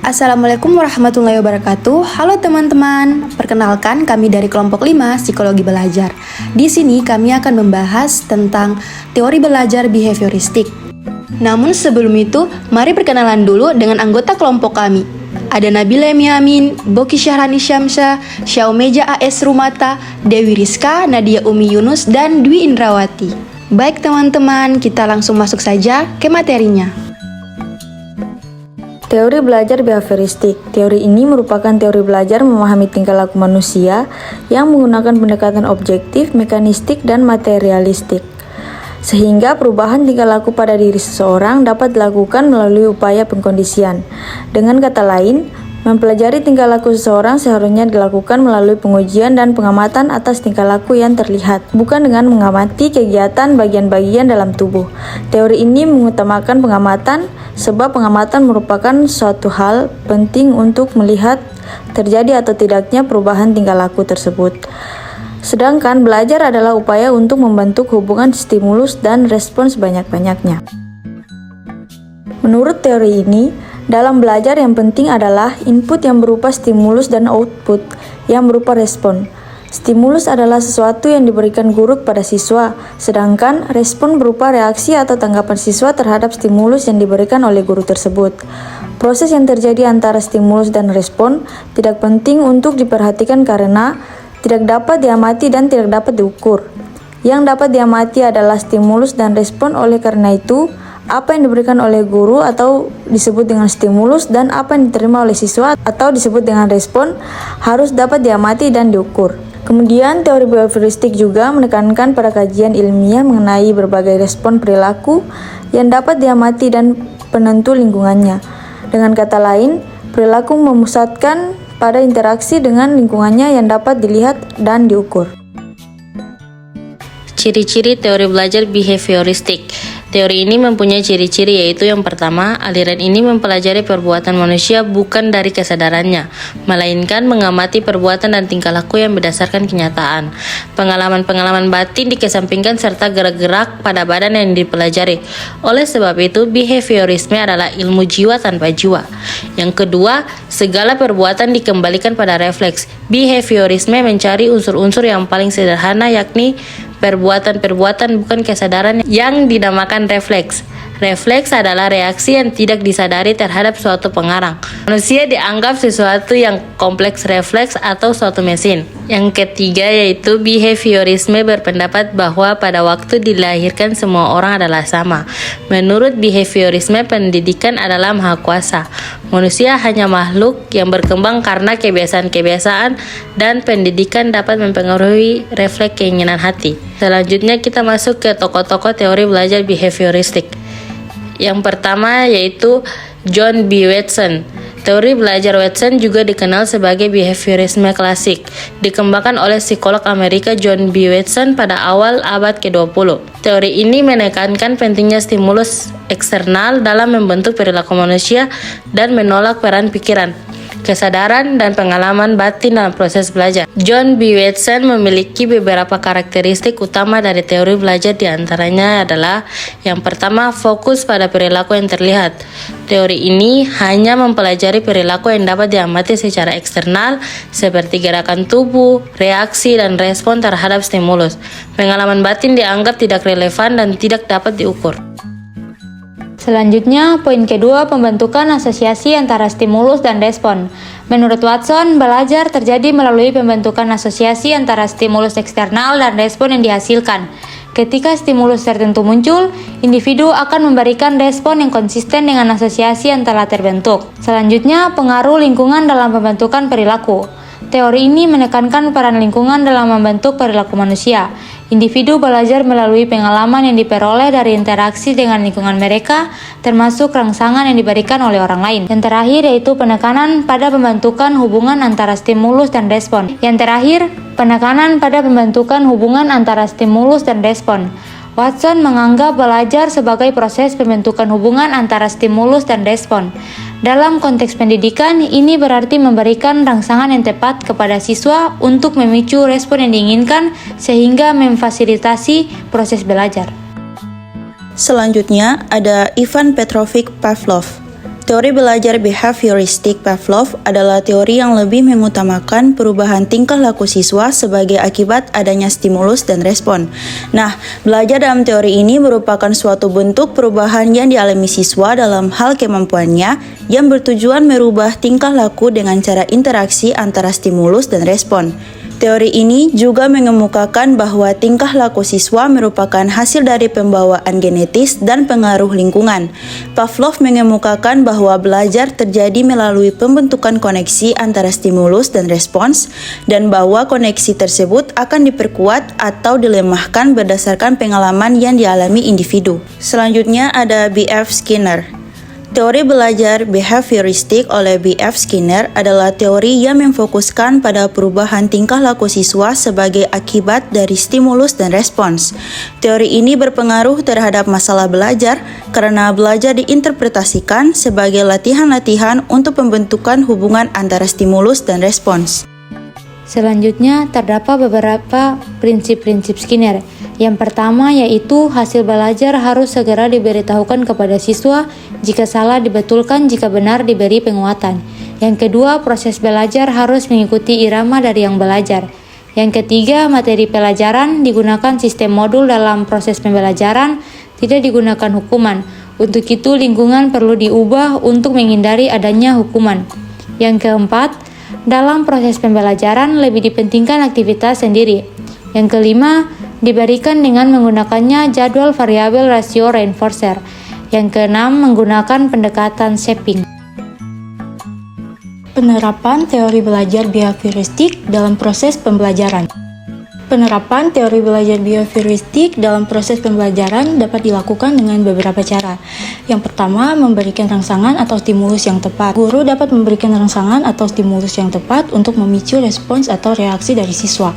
Assalamualaikum warahmatullahi wabarakatuh. Halo teman-teman, perkenalkan kami dari kelompok 5 Psikologi Belajar. Di sini kami akan membahas tentang teori belajar behavioristik. Namun sebelum itu, mari perkenalan dulu dengan anggota kelompok kami. Ada Nabila Emiamin, Boki Syahrani Syamsa, Syaumeja AS Rumata, Dewi Rizka, Nadia Umi Yunus, dan Dwi Indrawati. Baik teman-teman, kita langsung masuk saja ke materinya. Teori belajar behavioristik. Teori ini merupakan teori belajar memahami tingkah laku manusia yang menggunakan pendekatan objektif, mekanistik, dan materialistik. Sehingga perubahan tingkah laku pada diri seseorang dapat dilakukan melalui upaya pengkondisian. Dengan kata lain, mempelajari tingkah laku seseorang seharusnya dilakukan melalui pengujian dan pengamatan atas tingkah laku yang terlihat, bukan dengan mengamati kegiatan bagian-bagian dalam tubuh. Teori ini mengutamakan pengamatan, sebab pengamatan merupakan suatu hal penting untuk melihat terjadi atau tidaknya perubahan tingkah laku tersebut. Sedangkan belajar adalah upaya untuk membentuk hubungan stimulus dan respon sebanyak-banyaknya. Menurut teori ini, dalam belajar yang penting adalah input yang berupa stimulus dan output yang berupa respon. Stimulus adalah sesuatu yang diberikan guru kepada siswa, sedangkan respon berupa reaksi atau tanggapan siswa terhadap stimulus yang diberikan oleh guru tersebut. Proses yang terjadi antara stimulus dan respon tidak penting untuk diperhatikan karena tidak dapat diamati dan tidak dapat diukur. Yang dapat diamati adalah stimulus dan respon, oleh karena itu, apa yang diberikan oleh guru atau disebut dengan stimulus dan apa yang diterima oleh siswa atau disebut dengan respon harus dapat diamati dan diukur. Kemudian teori behavioristik juga menekankan pada kajian ilmiah mengenai berbagai respon perilaku yang dapat diamati dan penentu lingkungannya. Dengan kata lain, perilaku memusatkan pada interaksi dengan lingkungannya yang dapat dilihat dan diukur. Ciri-ciri teori belajar behavioristik. Teori ini mempunyai ciri-ciri, yaitu yang pertama, aliran ini mempelajari perbuatan manusia bukan dari kesadarannya, melainkan mengamati perbuatan dan tingkah laku yang berdasarkan kenyataan. Pengalaman-pengalaman batin dikesampingkan serta gerak-gerak pada badan yang dipelajari. Oleh sebab itu, behaviorisme adalah ilmu jiwa tanpa jiwa. Yang kedua, segala perbuatan dikembalikan pada refleks. Behaviorisme mencari unsur-unsur yang paling sederhana, yakni perbuatan-perbuatan bukan kesadaran yang dinamakan refleks. Refleks adalah reaksi yang tidak disadari terhadap suatu pengarang. Manusia dianggap sesuatu yang kompleks refleks atau suatu mesin. Yang ketiga yaitu behaviorisme berpendapat bahwa pada waktu dilahirkan semua orang adalah sama. Menurut behaviorisme, pendidikan adalah maha kuasa. Manusia hanya makhluk yang berkembang karena kebiasaan-kebiasaan dan pendidikan dapat mempengaruhi refleks keinginan hati. Selanjutnya kita masuk ke tokoh-tokoh teori belajar behavioristik. Yang pertama yaitu John B. Watson. Teori belajar Watson juga dikenal sebagai behaviorisme klasik, dikembangkan oleh psikolog Amerika John B. Watson pada awal abad ke-20. Teori ini menekankan pentingnya stimulus eksternal dalam membentuk perilaku manusia dan menolak peran pikiran, kesadaran, dan pengalaman batin dalam proses belajar. John B. Watson memiliki beberapa karakteristik utama dari teori belajar, diantaranya adalah yang pertama, fokus pada perilaku yang terlihat. Teori ini hanya mempelajari perilaku yang dapat diamati secara eksternal seperti gerakan tubuh, reaksi, dan respon terhadap stimulus. Pengalaman batin dianggap tidak relevan dan tidak dapat diukur. Selanjutnya, poin kedua, pembentukan asosiasi antara stimulus dan respon. Menurut Watson, belajar terjadi melalui pembentukan asosiasi antara stimulus eksternal dan respon yang dihasilkan. Ketika stimulus tertentu muncul, individu akan memberikan respon yang konsisten dengan asosiasi yang telah terbentuk. Selanjutnya, pengaruh lingkungan dalam pembentukan perilaku. Teori ini menekankan peran lingkungan dalam membentuk perilaku manusia. Individu belajar melalui pengalaman yang diperoleh dari interaksi dengan lingkungan mereka, termasuk rangsangan yang diberikan oleh orang lain. Yang terakhir yaitu penekanan pada pembentukan hubungan antara stimulus dan respon. Watson menganggap belajar sebagai proses pembentukan hubungan antara stimulus dan respon. Dalam konteks pendidikan, ini berarti memberikan rangsangan yang tepat kepada siswa untuk memicu respon yang diinginkan sehingga memfasilitasi proses belajar. Selanjutnya ada Ivan Petrovich Pavlov. Teori belajar behavioristik Pavlov adalah teori yang lebih mengutamakan perubahan tingkah laku siswa sebagai akibat adanya stimulus dan respon. Nah, belajar dalam teori ini merupakan suatu bentuk perubahan yang dialami siswa dalam hal kemampuannya yang bertujuan merubah tingkah laku dengan cara interaksi antara stimulus dan respon. Teori ini juga mengemukakan bahwa tingkah laku siswa merupakan hasil dari pembawaan genetis dan pengaruh lingkungan. Pavlov mengemukakan bahwa belajar terjadi melalui pembentukan koneksi antara stimulus dan respons, dan bahwa koneksi tersebut akan diperkuat atau dilemahkan berdasarkan pengalaman yang dialami individu. Selanjutnya ada B.F. Skinner. Teori belajar behavioristik oleh B.F. Skinner adalah teori yang memfokuskan pada perubahan tingkah laku siswa sebagai akibat dari stimulus dan respons. Teori ini berpengaruh terhadap masalah belajar karena belajar diinterpretasikan sebagai latihan-latihan untuk pembentukan hubungan antara stimulus dan respons. Selanjutnya, terdapat beberapa prinsip-prinsip Skinner. Yang pertama yaitu hasil belajar harus segera diberitahukan kepada siswa, jika salah dibetulkan, jika benar diberi penguatan. Yang kedua, proses belajar harus mengikuti irama dari yang belajar. Yang ketiga, materi pelajaran digunakan sistem modul dalam proses pembelajaran, tidak digunakan hukuman. Untuk itu, lingkungan perlu diubah untuk menghindari adanya hukuman. Yang keempat, dalam proses pembelajaran lebih dipentingkan aktivitas sendiri. Yang kelima, diberikan dengan menggunakannya jadwal variabel rasio reinforcer. Yang keenam, menggunakan pendekatan shaping. Penerapan teori belajar behavioristik dalam proses pembelajaran. Penerapan teori belajar behavioristik dalam proses pembelajaran dapat dilakukan dengan beberapa cara. Yang pertama, memberikan rangsangan atau stimulus yang tepat. Guru dapat memberikan rangsangan atau stimulus yang tepat untuk memicu respons atau reaksi dari siswa.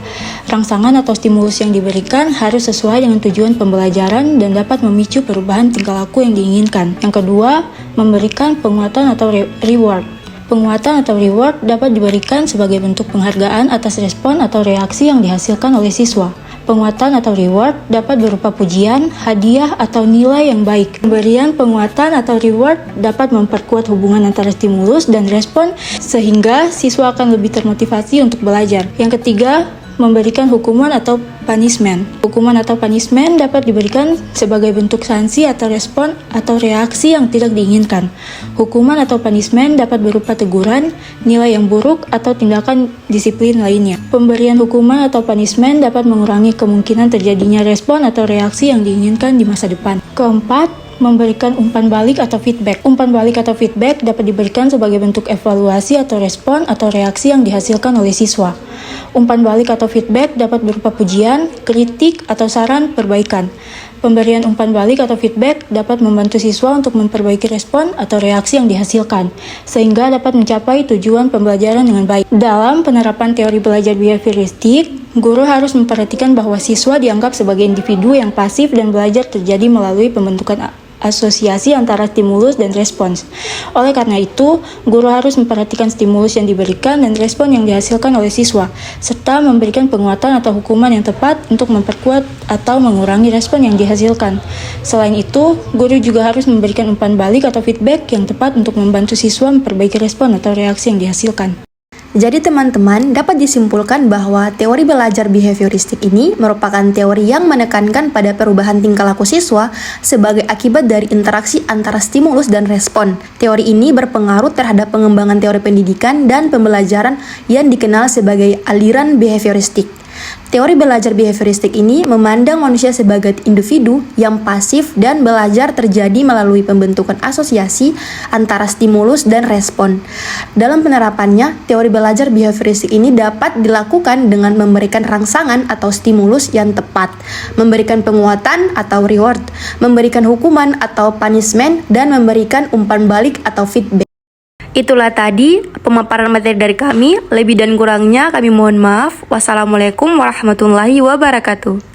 Rangsangan atau stimulus yang diberikan harus sesuai dengan tujuan pembelajaran dan dapat memicu perubahan tingkah laku yang diinginkan. Yang kedua, memberikan penguatan atau reward. Penguatan atau reward dapat diberikan sebagai bentuk penghargaan atas respon atau reaksi yang dihasilkan oleh siswa. Penguatan atau reward dapat berupa pujian, hadiah, atau nilai yang baik. Pemberian penguatan atau reward dapat memperkuat hubungan antara stimulus dan respon sehingga siswa akan lebih termotivasi untuk belajar. Yang ketiga, memberikan hukuman atau punishment. Hukuman atau punishment dapat diberikan sebagai bentuk sanksi atau respon atau reaksi yang tidak diinginkan. Hukuman atau punishment dapat berupa teguran, nilai yang buruk, atau tindakan disiplin lainnya. Pemberian hukuman atau punishment dapat mengurangi kemungkinan terjadinya respon atau reaksi yang diinginkan di masa depan. Keempat, memberikan umpan balik atau feedback. Umpan balik atau feedback dapat diberikan sebagai bentuk evaluasi atau respon atau reaksi yang dihasilkan oleh siswa. Umpan balik atau feedback dapat berupa pujian, kritik, atau saran perbaikan. Pemberian umpan balik atau feedback dapat membantu siswa untuk memperbaiki respon atau reaksi yang dihasilkan, sehingga dapat mencapai tujuan pembelajaran dengan baik. Dalam penerapan teori belajar behavioristik, guru harus memperhatikan bahwa siswa dianggap sebagai individu yang pasif dan belajar terjadi melalui pembentukan asosiasi antara stimulus dan respons. Oleh karena itu, guru harus memperhatikan stimulus yang diberikan dan respon yang dihasilkan oleh siswa, serta memberikan penguatan atau hukuman yang tepat untuk memperkuat atau mengurangi respon yang dihasilkan. Selain itu, guru juga harus memberikan umpan balik atau feedback yang tepat untuk membantu siswa memperbaiki respon atau reaksi yang dihasilkan. Jadi teman-teman, dapat disimpulkan bahwa teori belajar behavioristik ini merupakan teori yang menekankan pada perubahan tingkah laku siswa sebagai akibat dari interaksi antara stimulus dan respon. Teori ini berpengaruh terhadap pengembangan teori pendidikan dan pembelajaran yang dikenal sebagai aliran behavioristik. Teori belajar behavioristik ini memandang manusia sebagai individu yang pasif dan belajar terjadi melalui pembentukan asosiasi antara stimulus dan respon. Dalam penerapannya, teori belajar behavioristik ini dapat dilakukan dengan memberikan rangsangan atau stimulus yang tepat, memberikan penguatan atau reward, memberikan hukuman atau punishment, dan memberikan umpan balik atau feedback. Itulah tadi pemaparan materi dari kami. Lebih dan kurangnya kami mohon maaf. Wassalamualaikum warahmatullahi wabarakatuh.